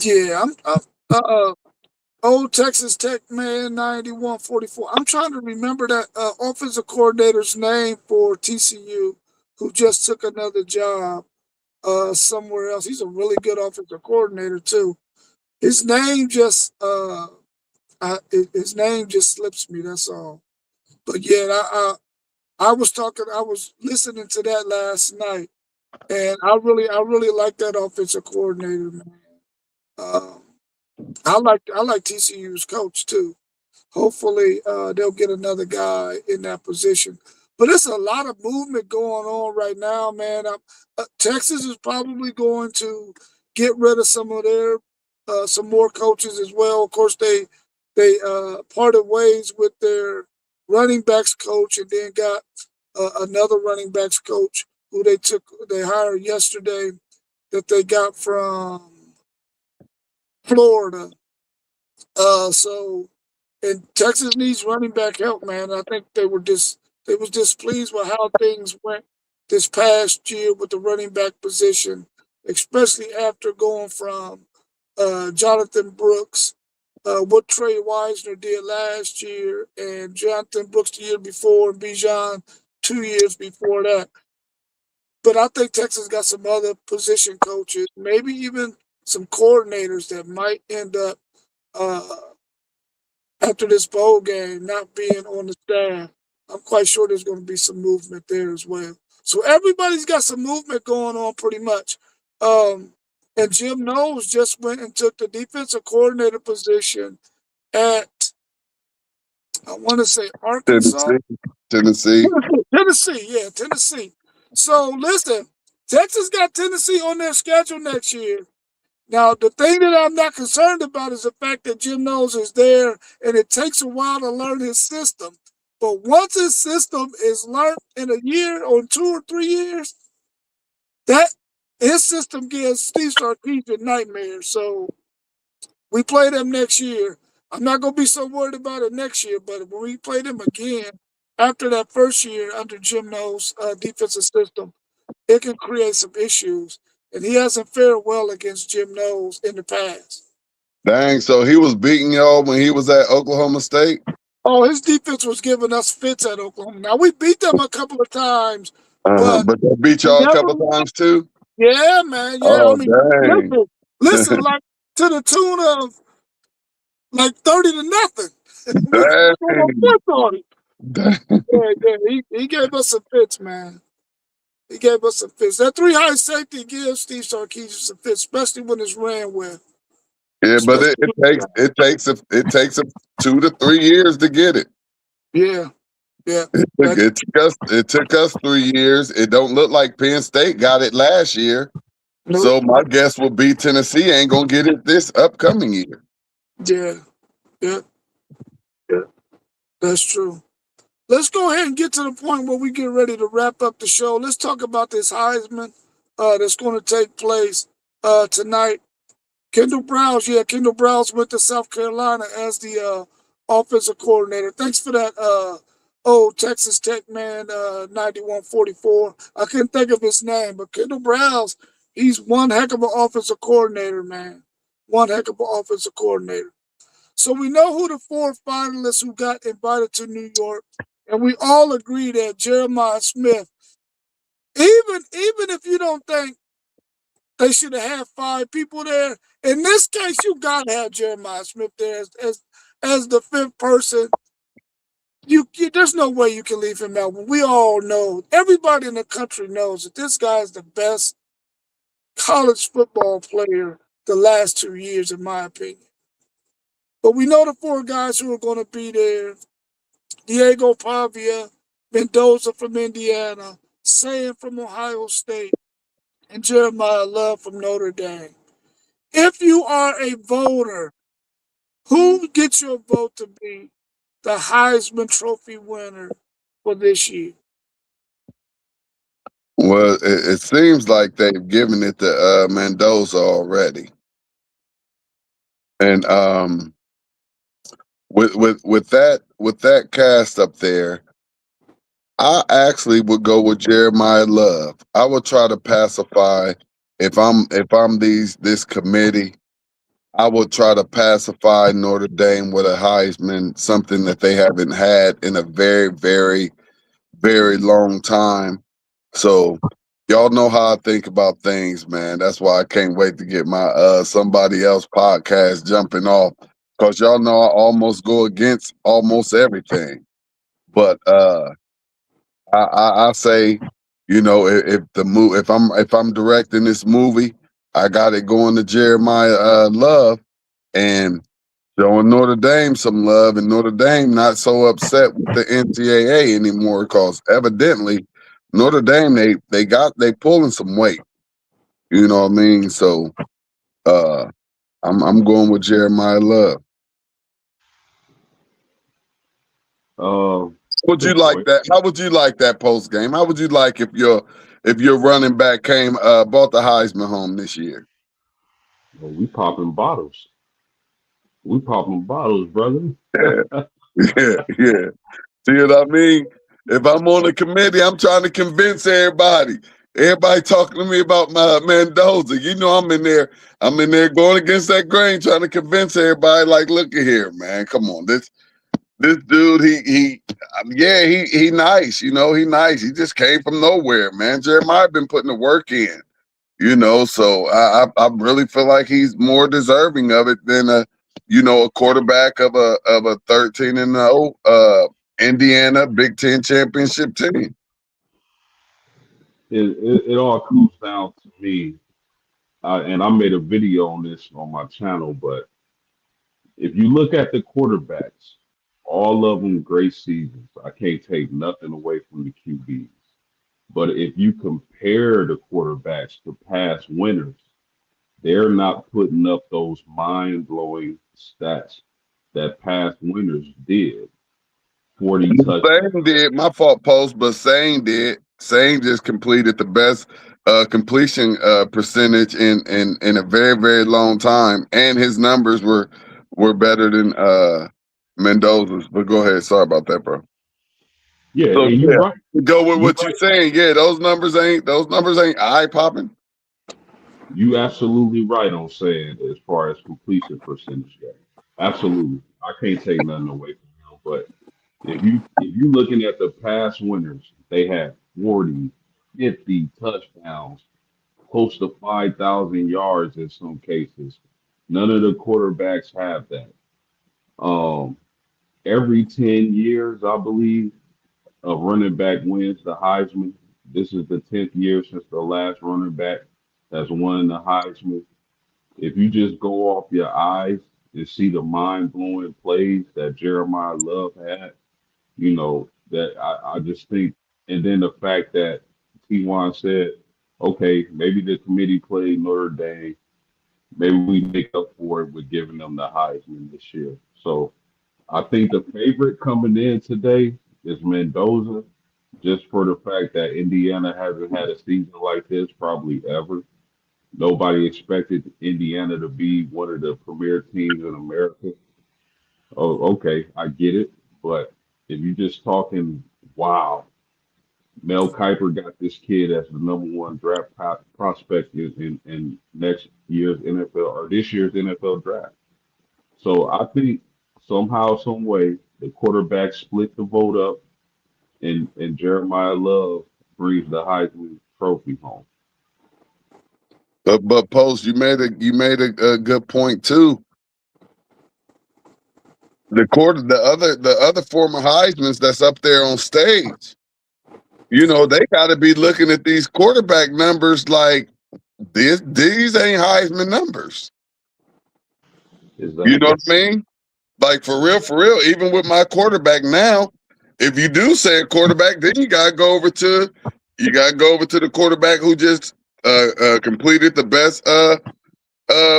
Yeah, I'm old Texas Tech man 9144. I'm trying to remember that offensive coordinator's name for TCU who just took another job. somewhere else. He's a really good offensive coordinator too. His name just his name just slips me. That's all. But yeah, I was talking. I was listening to that last night, and I really like that offensive coordinator, man. Um, I like TCU's coach too. Hopefully, they'll get another guy in that position. But there's a lot of movement going on right now, man. Texas is probably going to get rid of some of their some more coaches as well. Of course, they parted ways with their running backs coach, and then got another running backs coach who they hired yesterday that they got from Florida. So and Texas needs running back help, man. I think they was displeased with how things went this past year with the running back position, especially after going from Jonathan Brooks, what Trey Wisner did last year, and Jonathan Brooks the year before, and Bijan 2 years before that. But I think Texas got some other position coaches, maybe even some coordinators that might end up uh, after this bowl game not being on the staff. I'm quite sure there's going to be some movement there as well. So everybody's got some movement going on pretty much. Um, and Jim Knowles just went and took the defensive coordinator position at, I want to say, Arkansas. Tennessee, Tennessee. Tennessee, yeah, Tennessee. So listen, Texas got Tennessee on their schedule next year. Now, the thing that I'm not concerned about is the fact that Jim Knowles is there and it takes a while to learn his system. But once his system is learned in a year or 2 or 3 years, that his system gives Steve Sarkisian nightmares. So we play them next year. I'm not going to be so worried about it next year, but when we play them again after that first year under Jim Knowles' defensive system, it can create some issues. And he hasn't fared well against Jim Knowles in the past. Dang, so he was beating y'all when he was at Oklahoma State? Oh, his defense was giving us fits at Oklahoma. Now we beat them a couple of times, Uh-huh. but But they beat we y'all a never. couple times too? Yeah, man. Yeah, I Oh, mean, dang. listen, like to the tune of like 30-0. we got our Dang. foot on it. Dang. Yeah, yeah. He gave us some fits, man. He gave us some fits. That three high safety gives Steve Sarkisian some fits, especially when it's ran with. Yeah, but Especially when it takes a 2 to 3 years to get it. yeah, yeah. That It took us 3 years. It don't look like Penn State got it last year. nope. So my guess will be Tennessee ain't gonna get it this upcoming year. Yeah, yeah, yeah. That's true. Let's go ahead and get to the point where we get ready to wrap up the show. Let's talk about this Heisman that's going to take place tonight. Kendall Browse went to South Carolina as the offensive coordinator. Thanks for that, old Texas Tech man, 9144. I couldn't think of his name, but Kendall Browse, he's one heck of an offensive coordinator, man. One heck of an offensive coordinator. So we know who the four finalists who got invited to New York, and we all agree that Jeremiah Smith, even if you don't think they should have had five people there, in this case you gotta have Jeremiah Smith there as the fifth person. There's no way you can leave him out. We all know, everybody in the country knows that this guy is the best college football player the last 2 years, in my opinion. But we know the four guys who are going to be there: Diego Pavia, Mendoza from Indiana, Sam from Ohio State, and Jeremiah Love from Notre Dame. If you are a voter, who gets your vote to be the Heisman Trophy winner for this year? Well, it seems like they've given it to Mendoza already, and with that cast up there, I actually would go with Jeremiah Love. I would try to pacify if I'm this committee. I would try to pacify Notre Dame with a Heisman, something that they haven't had in a very, very, very long time. So y'all know how I think about things, man. That's why I can't wait to get my somebody else podcast jumping off. Cause y'all know I almost go against almost everything. But I say, you know, if I'm directing this movie, I got it going to Jeremiah Love and showing Notre Dame some love, and Notre Dame not so upset with the NCAA anymore because evidently Notre Dame they pulling some weight. You know what I mean? So uh, I'm going with Jeremiah Love. Uh, Would you good like point. that? How would you like that post game? How would you like if your running back came brought the Heisman home this year? Well, we popping bottles. We popping bottles, brother. Yeah, yeah, yeah. See what I mean? If I'm on a committee, I'm trying to convince everybody. Everybody talking to me about my Mendoza. You know I'm in there. I'm in there going against that grain, trying to convince everybody. Like, look at here, man. Come on, this dude. Yeah, he nice. You know, he nice. He just came from nowhere, man. Jeremiah been putting the work in. You know, so I really feel like he's more deserving of it than a quarterback of a 13-0 Indiana Big Ten championship team. It all comes down to me, and I made a video on this on my channel. But if you look at the quarterbacks, all of them great seasons. I can't take nothing away from the QBs. But if you compare the quarterbacks to past winners, they're not putting up those mind blowing stats that past winners did. 40 touchdowns. Sane did my fault post, but Sane did. Sane just completed the best completion percentage in a very very long time, and his numbers were better than Mendoza's. But go ahead. Sorry about that, bro. Yeah, So and you're yeah, right. go with You're what you're right. saying. Yeah, those numbers ain't eye popping. You absolutely right on saying as far as completion percentage goes. Absolutely. I can't take nothing away from him. But if you looking at the past winners, they had 40, 50 touchdowns, close to 5,000 yards in some cases. None of the quarterbacks have that. Um, every 10 years, I believe, a running back wins the Heisman. This is the 10th year since the last running back has won the Heisman. If you just go off your eyes and see the mind blowing plays that Jeremiah Love had, that I just think, and then the fact that T1 said, okay, maybe the committee played Notre Dame. Maybe we make up for it with giving them the Heisman this year. So I think the favorite coming in today is Mendoza, just for the fact that Indiana hasn't had a season like this probably ever. Nobody expected Indiana to be one of the premier teams in America. Oh, okay, I get it. But if you're just talking, wow, Mel Kiper got this kid as the number one draft prospect in next year's NFL or this year's NFL draft. So I think somehow, some way, the quarterback split the vote up, and Jeremiah Love brings the Heisman Trophy home. But post, you made a good point too. The other former Heisman's that's up there on stage. You know, they got to be looking at these quarterback numbers like these ain't Heisman numbers. You know Exactly. what I mean? Like for real. Even with my quarterback now, if you do say a quarterback, then you gotta go over to the quarterback who just completed the best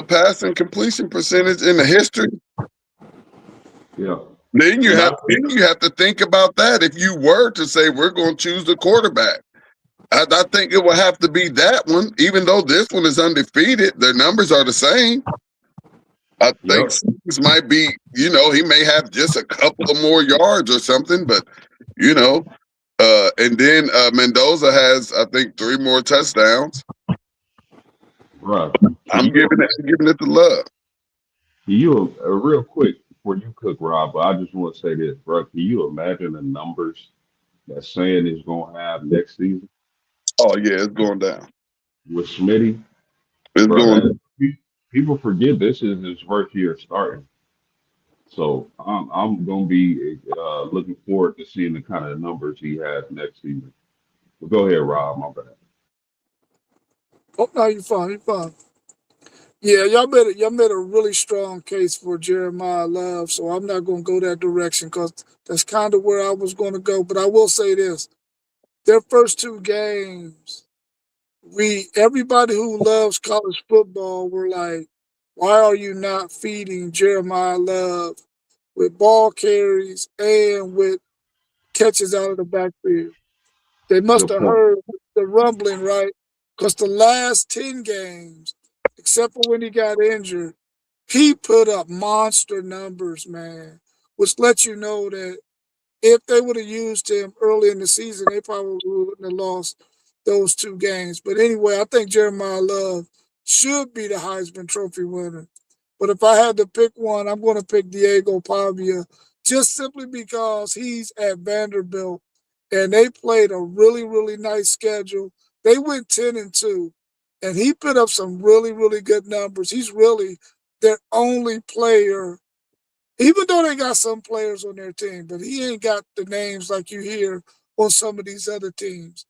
passing completion percentage in the history. Yeah. Then you And have I think then you have to think about that. If you were to say we're going to choose the quarterback, I think it will have to be that one. Even though this one is undefeated, their numbers are the same. I think yep. Stevens might be, he may have just a couple of more yards or something, but you know, and then Mendoza has, I think, 3 more touchdowns. Bruh, can I'm you giving it to Love. real quick before you cook, Rob? I just want to say this, bro. Can you imagine the numbers that saying is gonna have next season? Oh yeah, it's going down. with Schmitty. It's Bro, going. people forget this is his first year starting. So I'm gonna be looking forward to seeing the kind of numbers he has next season. But go ahead, Rob. My bad. Oh, no, you fine. You fine. Yeah, y'all made a really strong case for Jeremiah Love, so I'm not going to go that direction because that's kind of where I was going to go. But I will say this: their first two games, we everybody who loves college football were like, "Why are you not feeding Jeremiah Love with ball carries and with catches out of the backfield?" They must Good have point. heard the rumbling, right? Because the last 10 games, except for when he got injured, he put up monster numbers, man, which lets you know that if they would have used him early in the season, they probably wouldn't have lost those two games. But anyway, I think Jeremiah Love should be the Heisman Trophy winner. But if I had to pick one, I'm going to pick Diego Pavia just simply because he's at Vanderbilt and they played a really, really nice schedule. They went 10-2, and he put up some really, really good numbers. He's really their only player, even though they got some players on their team, but he ain't got the names like you hear on some of these other teams.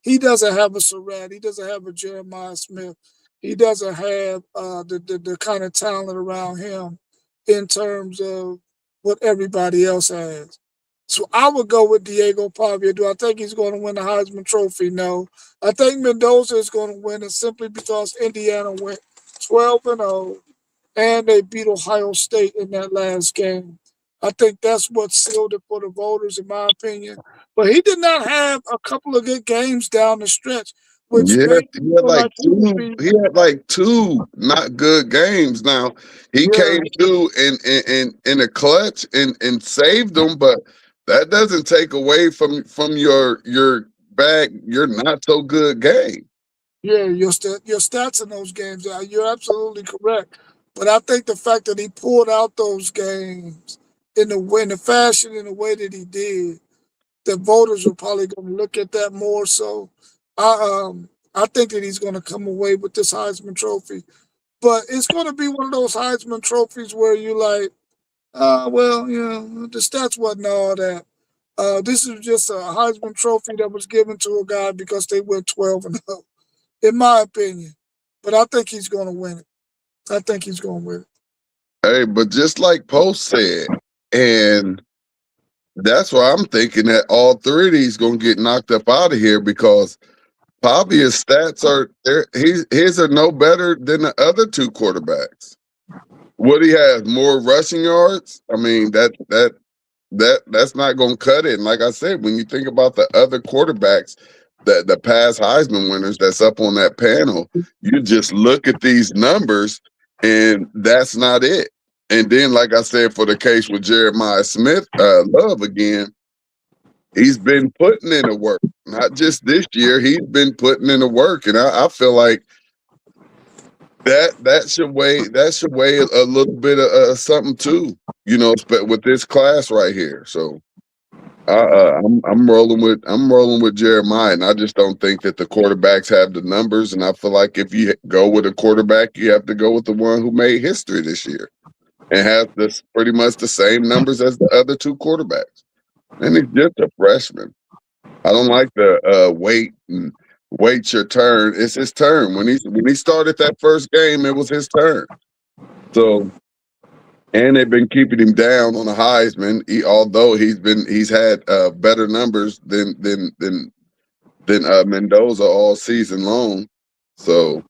He doesn't have a Surratt. He doesn't have a Jeremiah Smith. He doesn't have the kind of talent around him in terms of what everybody else has. So I would go with Diego Pavia. Do I think he's going to win the Heisman Trophy? No. I think Mendoza is going to win it simply because Indiana went 12-0 and they beat Ohio State in that last game. I think that's what sealed it for the voters, in my opinion. But he did not have a couple of good games down the stretch, which Yeah, made he me had feel like like he would two. be. He had like two not good games. Now he Yeah, came through in a clutch and saved them, but that doesn't take away from your back your not so good game. yeah, your stats in those games, you're absolutely correct. But I think the fact that he pulled out those games in the fashion in the way that he did, the voters are probably going to look at that more. So, I think that he's going to come away with this Heisman Trophy. But it's going to be one of those Heisman trophies where you like, well, you know, the stats wasn't all that. This is just a Heisman Trophy that was given to a guy because they went 12-0, in my opinion. But I think he's going to win it. I think he's going to win it. Hey, but just like Post said, and that's why I'm thinking that all three of these gonna get knocked up out of here because Pavia's stats are there. His are no better than the other two quarterbacks. What he has more rushing yards. I mean that's not going to cut it. And like I said, when you think about the other quarterbacks, the past Heisman winners that's up on that panel, you just look at these numbers, and that's not it. And then, like I said, for the case with Jeremiah Smith, Love again, he's been putting in the work. Not just this year, he's been putting in the work, and I feel like that should weigh a little bit of something too. You know, with this class right here. So I'm rolling with Jeremiah, and I just don't think that the quarterbacks have the numbers. And I feel like if you go with a quarterback, you have to go with the one who made history this year and has this pretty much the same numbers as the other two quarterbacks. And he's just a freshman. I don't like the wait your turn. It's his turn. When he started that first game, it was his turn. So and they've been keeping him down on the Heisman, although he's had better numbers than Mendoza all season long. So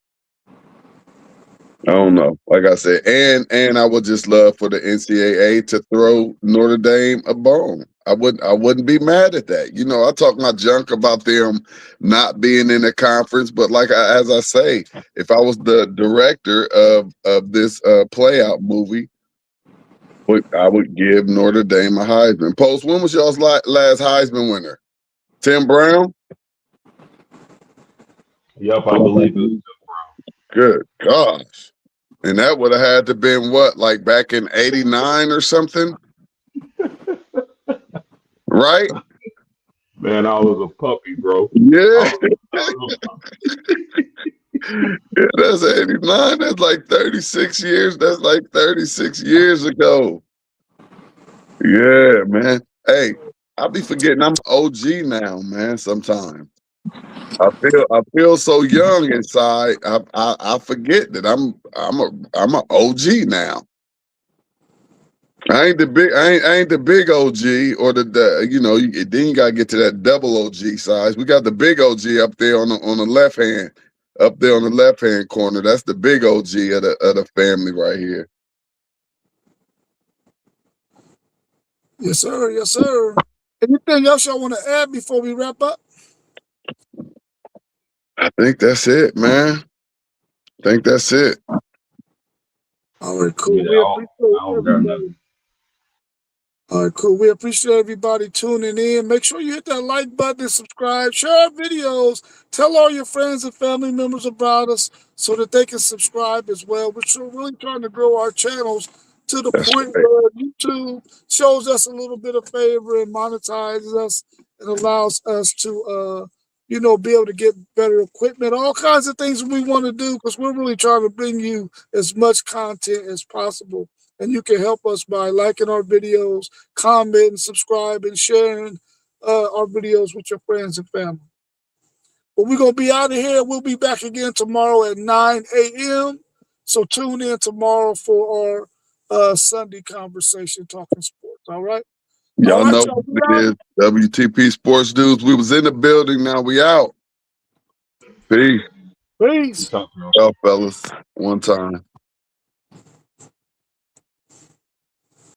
I don't know. Like I said, and I would just love for the NCAA to throw Notre Dame a bone. I wouldn't be mad at that. You know, I talk my junk about them not being in the conference, but as I say, if I was the director of this playout movie, I would give Notre Dame a Heisman. Post, when was y'all's last Heisman winner? Tim Brown? Yep, I believe it. Good gosh. And that would have had to been what, like back in 89 or something? Right? Man, I was a puppy, bro. Yeah, I was a puppy. yeah, that's 89. That's like 36 years. That's like 36 years ago. Yeah, man. Hey, I be forgetting I'm OG now, man. Sometimes I feel so young inside. I forget that I'm a OG now. I ain't the big OG or the then you gotta get to that double OG size. We got the big OG up there on the left hand, up there on the left hand corner. That's the big OG of the family right here. Yes, sir. Yes, sir. Anything else y'all want to add before we wrap up? I think that's it, man. I think that's it. All right, cool. Yeah, We appreciate I don't got everybody. nothing. All right, cool. We appreciate everybody tuning in. Make sure you hit that like button and subscribe. Share our videos. Tell all your friends and family members about us so that they can subscribe as well. We're really trying to grow our channels to the That's point right. where YouTube shows us a little bit of favor and monetizes us and allows us to, be able to get better equipment, all kinds of things we want to do because we're really trying to bring you as much content as possible. And you can help us by liking our videos, commenting, subscribing, sharing our videos with your friends and family. But we're going to be out of here. We'll be back again tomorrow at 9 a.m. So tune in tomorrow for our Sunday conversation talking sports. All right? All Y'all right, know y'all. We what it out. is. WTP Sports Dudes. We was in the building. Now we out. Peace. Peace. Talk to y'all. Y'all fellas. One time.